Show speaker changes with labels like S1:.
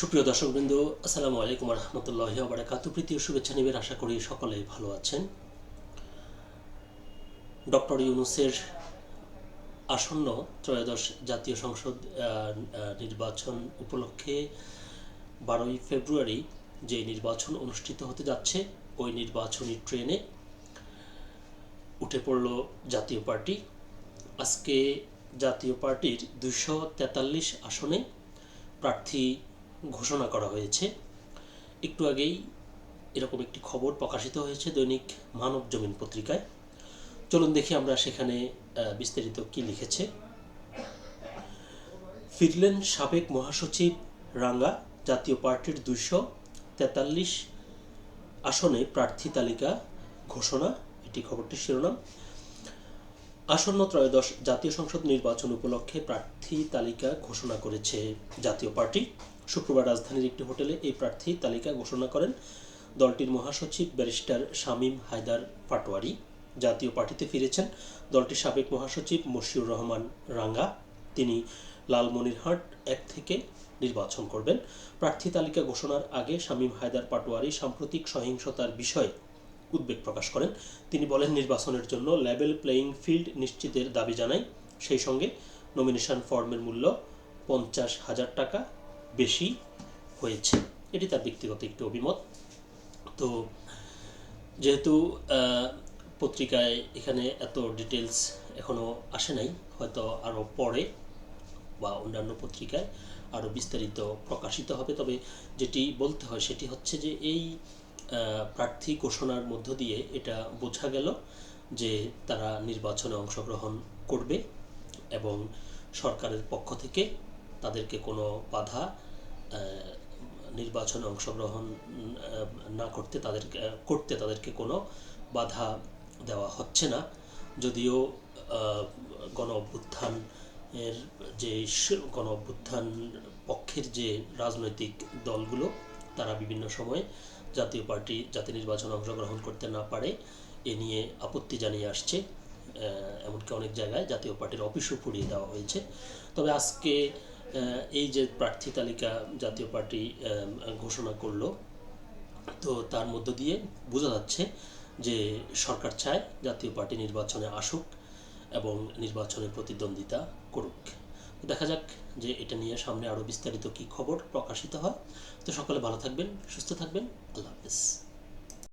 S1: সুপ্রিয় দর্শকবৃন্দ, আসসালামু আলাইকুম রহমতুল্লাহি ওয়া বারাকাতুহু। প্রীতি ও শুভেচ্ছা নিবেন, আশা করি সকলেই ভালো আছেন। ডক্টর ইউনূসের আসন্ন ত্রয়োদশ জাতীয় সংসদ নির্বাচন উপলক্ষে 12ই ফেব্রুয়ারি যে নির্বাচন অনুষ্ঠিত হতে যাচ্ছে, ওই নির্বাচনী ট্রেনে উঠে পড়ল জাতীয় পার্টি। আজকে জাতীয় পার্টির 243 আসনে প্রার্থী ঘোষণা করা হয়েছে। একটু আগেই এরকম একটি খবর প্রকাশিত হয়েছে দৈনিক মানব জমিন পত্রিকায়। চলুন দেখি আমরা সেখানে বিস্তারিত কি লিখেছে। ফিরলেন সাবেক মহাসচিব রাঙ্গা, জাতীয় পার্টির 243 আসনে প্রার্থী তালিকা ঘোষণা, এটি খবরটির শিরোনাম। আসন্ন ত্রয়োদশ জাতীয় সংসদ নির্বাচন উপলক্ষে প্রার্থী তালিকা ঘোষণা করেছে জাতীয় পার্টি। শুক্রবার রাজধানীর একটি হোটেলে এই প্রার্থী তালিকা ঘোষণা করেন দলটির মহাসচিব ব্যারিস্টার শামীম হায়দার পাটোয়ারি। জাতীয় পার্টিতে ফিরেছেন দলটির সাবেক মহাসচিব মশিউর রহমান রাঙ্গা। তিনি লালমনিরহাট 1 থেকে নির্বাচন করবেন। প্রার্থী তালিকা ঘোষণার আগে শামীম হায়দার পাটোয়ারি সাম্প্রতিক সহিংসতার বিষয়ে উদ্বেগ প্রকাশ করেন। তিনি বলেন, নির্বাচনের জন্য লেভেল প্লেয়িং ফিল্ড নিশ্চিতের দাবি জানাই। সেই সঙ্গে নমিনেশন ফর্মের মূল্য 50,000 টাকা বেশি হয়েছে। এটি তার ব্যক্তিগত একটি অভিমত। তো যেহেতু পত্রিকায় এখানে এত ডিটেলস এখনও আসে নাই, হয়তো আরও পরে বা অন্যান্য পত্রিকায় আরও বিস্তারিত প্রকাশিত হবে। তবে যেটি বলতে হয় সেটি হচ্ছে যে এই প্রার্থী ঘোষণার মধ্য দিয়ে এটা বোঝা গেল যে তারা নির্বাচনে অংশগ্রহণ করবে এবং সরকারের পক্ষ থেকে তাদেরকে কোনো বাধা নির্বাচনে অংশগ্রহণ না করতে তাদেরকে কোনো বাধা দেওয়া হচ্ছে না। যদিও গণ অভ্যুত্থান পক্ষের যে রাজনৈতিক দলগুলো, তারা বিভিন্ন সময়ে জাতীয় পার্টি যাতে নির্বাচনে অংশগ্রহণ করতে না পারে এ নিয়ে আপত্তি জানিয়ে আসছে। এমনকি অনেক জায়গায় জাতীয় পার্টির অফিসও পুড়িয়ে দেওয়া হয়েছে। তবে আজকে এই যে প্রার্থী তালিকা জাতীয় পার্টি ঘোষণা করলো, তো তার মধ্য দিয়ে বোঝা যাচ্ছে যে সরকার চায় জাতীয় পার্টি নির্বাচনে আসুক এবং নির্বাচনে প্রতিদ্বন্দ্বিতা করুক। দেখা যাক যে এটা নিয়ে সামনে আরও বিস্তারিত কী খবর প্রকাশিত হয়। তো সকলে ভালো থাকবেন, সুস্থ থাকবেন। আল্লাহ হাফেজ।